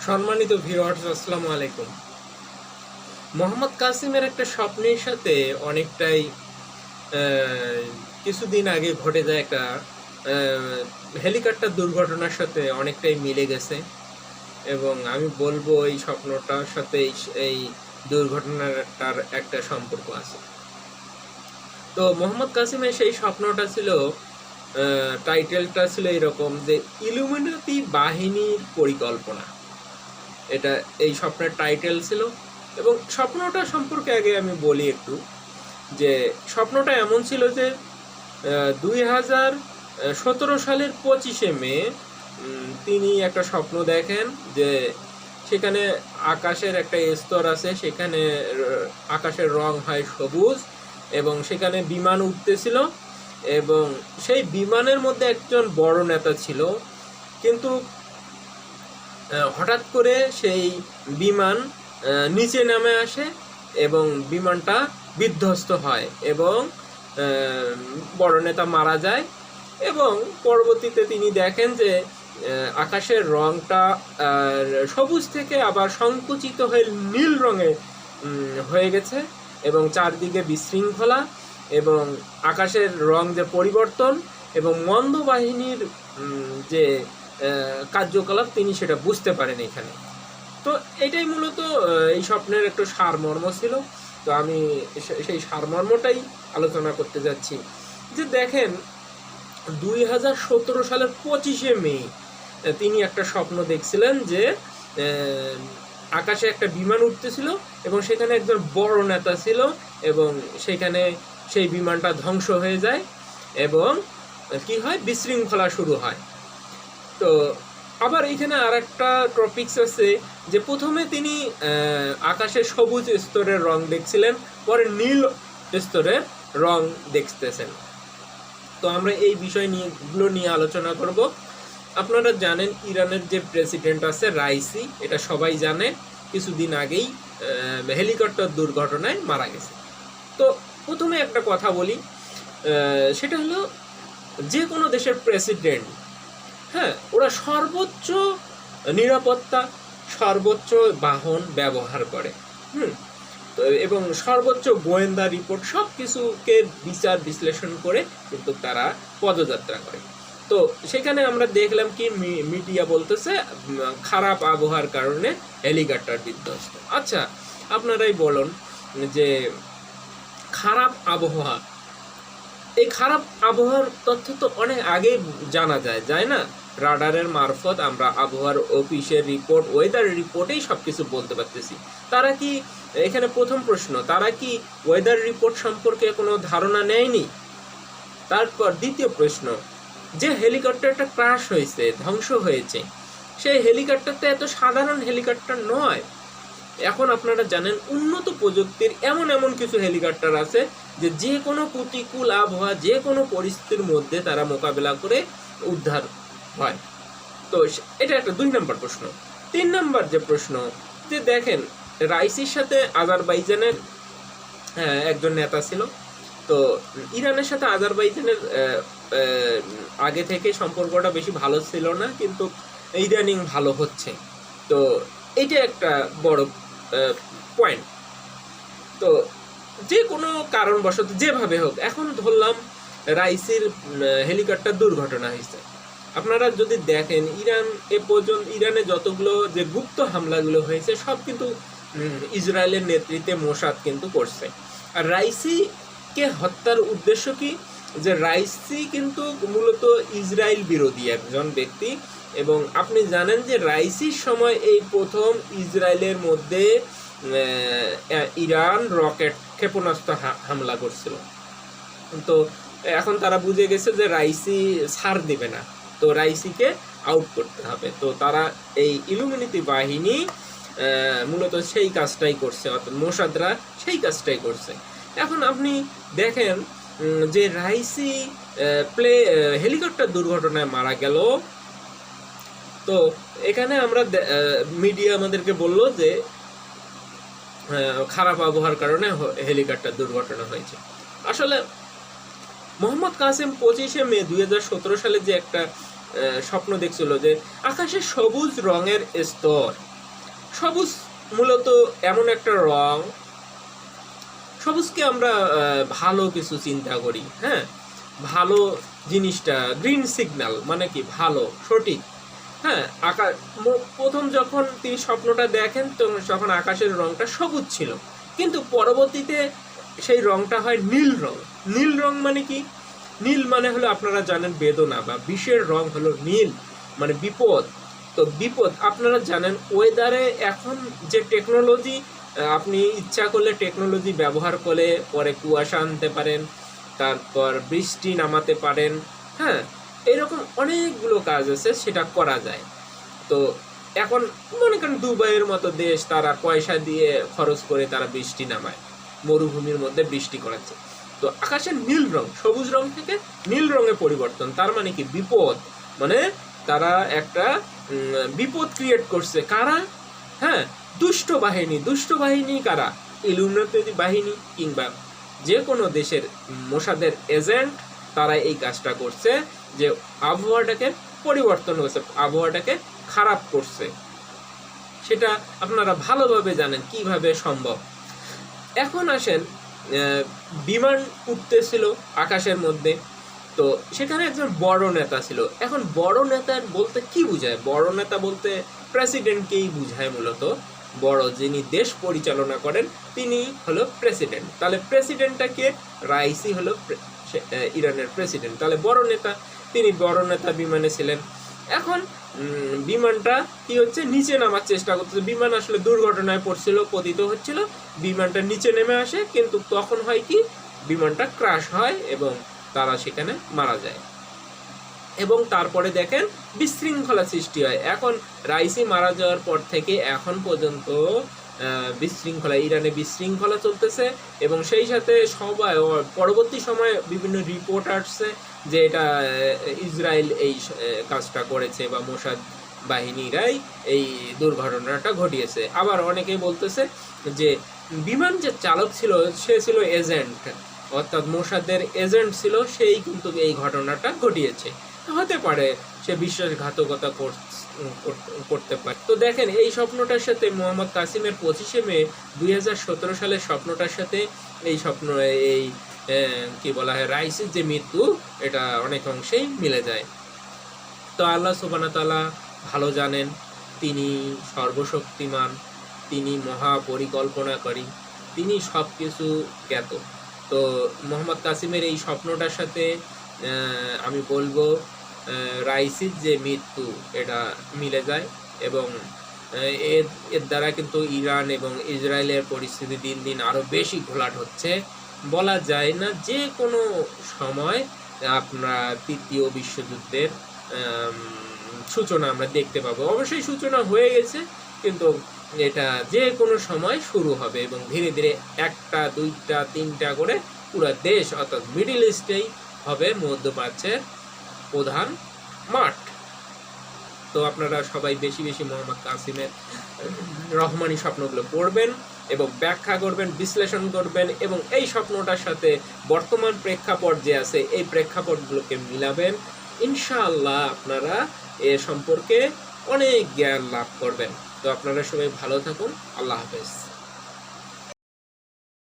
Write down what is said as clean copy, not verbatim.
সম্মানিত ভিউয়ার্স, আসসালামু আলাইকুম। মোহাম্মদ কাসিমের একটা স্বপ্নের সাথে অনেকটাই কিছুদিন আগে ঘটে যায় একটা হেলিকপ্টার দুর্ঘটনার সাথে অনেকটাই মিলে গেছে। এবং আমি বলবো এই স্বপ্নটার সাথে এই দুর্ঘটনাটার একটা সম্পর্ক আছে। তো মোহাম্মদ কাসিমের সেই স্বপ্নটা ছিল, টাইটেলটা ছিল এরকম যে ইলুমিনাতি বাহিনীর পরিকল্পনা। এটা এই স্বপ্নের টাইটেল ছিল। এবং স্বপ্নটা সম্পর্কে আগে আমি বলি একটু, যে স্বপ্নটা এমন ছিল যে 2017 সালের 25শে মে তিনি একটা স্বপ্ন দেখেন যে সেখানে আকাশের একটা স্তর আছে, সেখানে আকাশের রং হয় সবুজ এবং সেখানে বিমান উঠতেছিল এবং সেই বিমানের মধ্যে একজন বড় নেতা ছিল। কিন্তু হঠাৎ করে সেই বিমান নিচে নামে আসে এবং বিমানটা বিধ্বস্ত হয় এবং বড় নেতা মারা যায়। এবং পরবর্তীতে তিনি দেখেন যে আকাশের রংটা সবুজ থেকে আবার সংকুচিত হয়ে নীল রঙে হয়ে গেছে এবং চারদিকে বিশৃঙ্খলা এবং আকাশের রং যে পরিবর্তন এবং মন্দ বাহিনীর যে কার্যকলাপ তিনি সেটা বুঝতে পারেন এখানে। তো এটাই মূলত এই স্বপ্নের একটু সারমর্ম ছিল। তো আমি সেই সারমর্মটাই আলোচনা করতে যাচ্ছি। যে দেখেন 2017 সালের 25শে মে তিনি একটা স্বপ্ন দেখছিলেন যে আকাশে একটা বিমান উঠতেছিল এবং সেখানে একজন বড় নেতা ছিল এবং সেখানে সেই বিমানটা ধ্বংস হয়ে যায় এবং কি হয়, বিশৃঙ্খলা শুরু হয়। তো আবার এইখানে আর একটা টপিকস আছে যে প্রথমে তিনি আকাশের সবুজ স্তরের রং দেখছিলেন, পরে নীল স্তরের রং দেখতেছেন। তো আমরা এই বিষয় নিয়ে আলোচনা করব। আপনারা জানেন ইরানের যে প্রেসিডেন্ট আছে রাইসি, এটা সবাই জানে, কিছুদিন আগেই হেলিকপ্টার দুর্ঘটনায় মারা গেছে। তো প্রথমে একটা কথা বলি, সেটা হলো যে কোনো দেশের প্রেসিডেন্ট, হ্যাঁ, ওরা সর্বোচ্চ নিরাপত্তা, সর্বোচ্চ বাহন ব্যবহার করে, তো এবং সর্বোচ্চ গোয়েন্দা রিপোর্ট সব কিছুকে বিচার বিশ্লেষণ করে কিন্তু তারা পদযাত্রা করে। তো সেখানে আমরা দেখলাম কি মিডিয়া বলতেছে খারাপ আবহাওয়ার কারণে হেলিকপ্টার বিধ্বস্ত। আচ্ছা, আপনারাই বলুন যে খারাপ আবহাওয়া, এই খারাপ আবহাওয়ার তথ্য তো অনেক আগে জানা যায় না? রাডারের মারফত আমরা আবহাওয়ার অফিসের রিপোর্ট, ওয়েদার রিপোর্টেই সব কিছু বলতে পারতেছি। তারা কি, এখানে প্রথম প্রশ্ন, তারা কি ওয়েদার রিপোর্ট সম্পর্কে কোনো ধারণা নেয়নি? তারপর দ্বিতীয় প্রশ্ন, যে হেলিকপ্টারটা ক্র্যাশ হয়েছে, ধ্বংস হয়েছে, সেই হেলিকপ্টারটা এত সাধারণ হেলিকপ্টার নয়। এখন আপনারা জানেন উন্নত প্রযুক্তির এমন কিছু হেলিকপ্টার আছে যে কোনো প্রতিকূল আবহাওয়া, যে কোনো পরিস্থিতির মধ্যে তারা মোকাবেলা করে উদ্ধার হয়। তো এটা একটা 2 নম্বর প্রশ্ন। 3 নম্বর যে প্রশ্ন, যে দেখেন রাইসির সাথে আজারবাইজানের একজন নেতা ছিল। তো ইরানের সাথে আজারবাইজানের আগে থেকে সম্পর্কটা বেশি ভালো ছিল না, কিন্তু ইদানিং ভালো হচ্ছে। তো এটা একটা বড় পয়েন্ট। তো যে কোনো কারণবশত যেভাবে হোক, এখন ধরলাম রাইসির হেলিকপ্টার দুর্ঘটনা হয়েছে। আপনারা যদি দেখেন ইরানে যতগুলো যে গুপ্ত হামলাগুলো হয়েছে সব কিন্তু ইসরায়েলের নেতৃত্বে মোসাদ কিন্তু করছে। আর রাইসিকে হত্যার উদ্দেশ্য কি, যে রাইসি কিন্তু মূলত ইসরায়েল বিরোধী একজন ব্যক্তি। এবং আপনি জানেন যে রাইসির সময় এই প্রথম ইসরায়েলের মধ্যে ইরান রকেট ক্ষেপণাস্ত্র হামলা করছিল। তো এখন তারা বুঝে গেছে যে রাইসি ছাড় দেবে না, তো রাইসিকে আউট করতে হবে। তো তারা এই ইলুমিনাতি বাহিনী মূলত সেই কাজটাই করছে, অর্থাৎ মোসাদরা সেই কাজটাই করছে। এখন আপনি দেখেন যে রাইসি হেলিকপ্টার দুর্ঘটনায় মারা গেল। তো এখানে আমরা মিডিয়া আমাদেরকে বলল যে খারাপ আবহাওয়ার কারণে হেলিকপ্টার দুর্ঘটনা হয়েছে। আসলে মোহাম্মদ কাসিম 25শে মে 2017 সালে যে একটা স্বপ্ন দেখছিল যে আকাশে সবুজ রঙের স্তর, সবুজ মূলত এমন একটা রং, সবুজকে আমরা ভালো কিছু চিন্তা করি, হ্যাঁ, ভালো জিনিসটা গ্রিন সিগন্যাল মানে কি ভালো, সঠিক, হ্যাঁ। প্রথম যখন তিনি স্বপ্নটা দেখেন তখন আকাশের রংটা সবুজ ছিল, কিন্তু পরবর্তীতে সেই রংটা হয় নীল রং। নীল রং মানে কি? নীল মানে হলো আপনারা জানেন বেদনা বা বিষের রং হলো নীল, মানে বিপদ। তো বিপদ আপনারা জানেন ওয়েদারে এখন যে টেকনোলজি, আপনি ইচ্ছা করলে টেকনোলজি ব্যবহার করে পরে কুয়াশা আনতে পারেন, তারপর বৃষ্টি নামাতে পারেন, হ্যাঁ, এরকম অনেকগুলো কাজ আছে, সেটা করা যায়। তো এখন মনে করেন দুবাইয়ের মতো দেশ, তারা পয়সা দিয়ে খরচ করে তারা বৃষ্টি নামায়, মরুভূমির মধ্যে বৃষ্টি করাচ্ছে। তো আকাশের নীল রং, সবুজ রং থেকে নীল রঙে পরিবর্তন, তার মানে কি বিপদ, মানে তারা একটা বিপদ ক্রিয়েট করছে। কারা? হ্যাঁ, দুষ্ট বাহিনী। দুষ্ট বাহিনী কারা? ইলুমিনাতি বাহিনী কিংবা যে কোনো দেশের মোসাদের এজেন্ট, তারা এই কাজটা করছে, যে আবহাওয়াটাকে পরিবর্তন করছে, আবহাওয়াটাকে খারাপ করছে। সেটা আপনারা ভালোভাবে জানেন কিভাবে সম্ভব। এখন আসেন, বিমান উঠতেছিল আকাশের মধ্যে, তো সেখানে একজন বড় নেতা ছিল। এখন বড় নেতার বলতে কি বোঝায়? বড় নেতা বলতে প্রেসিডেন্টকেই বোঝায় মূলত। বড়, যিনি দেশ পরিচালনা করেন তিনি হলো প্রেসিডেন্ট। তাহলে প্রেসিডেন্টটাকে, রাইসি হলো ইরানের প্রেসিডেন্ট। তাহলে বড় নেতা, তিনি বড় নেতা বিমানে ছিলেন। এখন বিমানটা কি হচ্ছে, নিচে নামার চেষ্টা করতেছে। বিমান আসলে দুর্ঘটনায় পড়ছিল, পতিত হচ্ছিল, বিমানটা নিচে নেমে আসে, কিন্তু তখন হয় কি, বিমানটা ক্র্যাশ হয় এবং তারা সেখানে মারা যায়। এবং তারপরে দেখেন বিশৃঙ্খলা সৃষ্টি হয়। এখন রাইসি মারা যাওয়ার পর থেকে এখন পর্যন্ত বিশৃঙ্খলা, ইরানে বিশৃঙ্খলা চলতেছে। এবং সেই সাথে সবাই পরবর্তী সময়ে বিভিন্ন রিপোর্ট আসছে যে এটা ইসরায়েল এই কাজটা করেছে বা মোসাদ বাহিনীরাই এই দুর্ঘটনাটা ঘটিয়েছে। আবার অনেকেই বলতেছে যে বিমান যে চালক ছিল সে ছিল এজেন্ট, অর্থাৎ মোসাদের এজেন্ট ছিল, সেই কিন্তু এই ঘটনাটা ঘটিয়েছে। হতে পারে সে বিশ্বাসঘাতকতা করতে পারে। তো দেখেন এই স্বপ্নটার সাথে মোহাম্মদ কাসিমের 25শে মে 2017 সালের স্বপ্নটার সাথে এই স্বপ্ন, এই কি বলা হয়, রাইসির যে মৃত্যু, এটা অনেক অংশেই মিলে যায়। তো আল্লাহ সুবহানাহু ওয়া তাআলা ভালো জানেন, তিনি সর্বশক্তিমান, তিনি মহাপরিকল্পনাকারী, তিনি সব কিছু জ্ঞাত। তো মোহাম্মদ কাসিমের এই স্বপ্নটার সাথে আমি বলবো রাইসির যে মৃত্যু, এটা মিলে যায়। এবং এর দ্বারা কিন্তু ইরান এবং ইসরায়েলের পরিস্থিতি দিন দিন আরও বেশি ঘোলাট হচ্ছে। বলা যায় না, যে কোনো সময় আপনার তৃতীয় বিশ্বযুদ্ধের সূচনা আমরা দেখতে পাবো। অবশ্যই সূচনা হয়ে গেছে, কিন্তু এটা যে কোনো সময় শুরু হবে এবং ধীরে ধীরে একটা, দুইটা, তিনটা করে পুরো দেশ, অর্থাৎ মিডল ইস্টেই হবে মধ্যপ্রাচ্যের প্রধান মাঠ। তো আপনারা সবাই বেশি বেশি মোহাম্মদ কাসিমের রহমানি স্বপ্নগুলো পড়বেন এবং ব্যাখ্যা করবেন, বিশ্লেষণ করবেন, এবং এই স্বপ্নটার সাথে বর্তমান প্রেক্ষাপট যে আছে এই প্রেক্ষাপটগুলোকে মিলাবেন। ইনশাআল্লাহ আপনারা এ সম্পর্কে অনেক জ্ঞান লাভ করবেন। তো আপনারা সবাই ভালো থাকুন। আল্লাহ হাফেজ।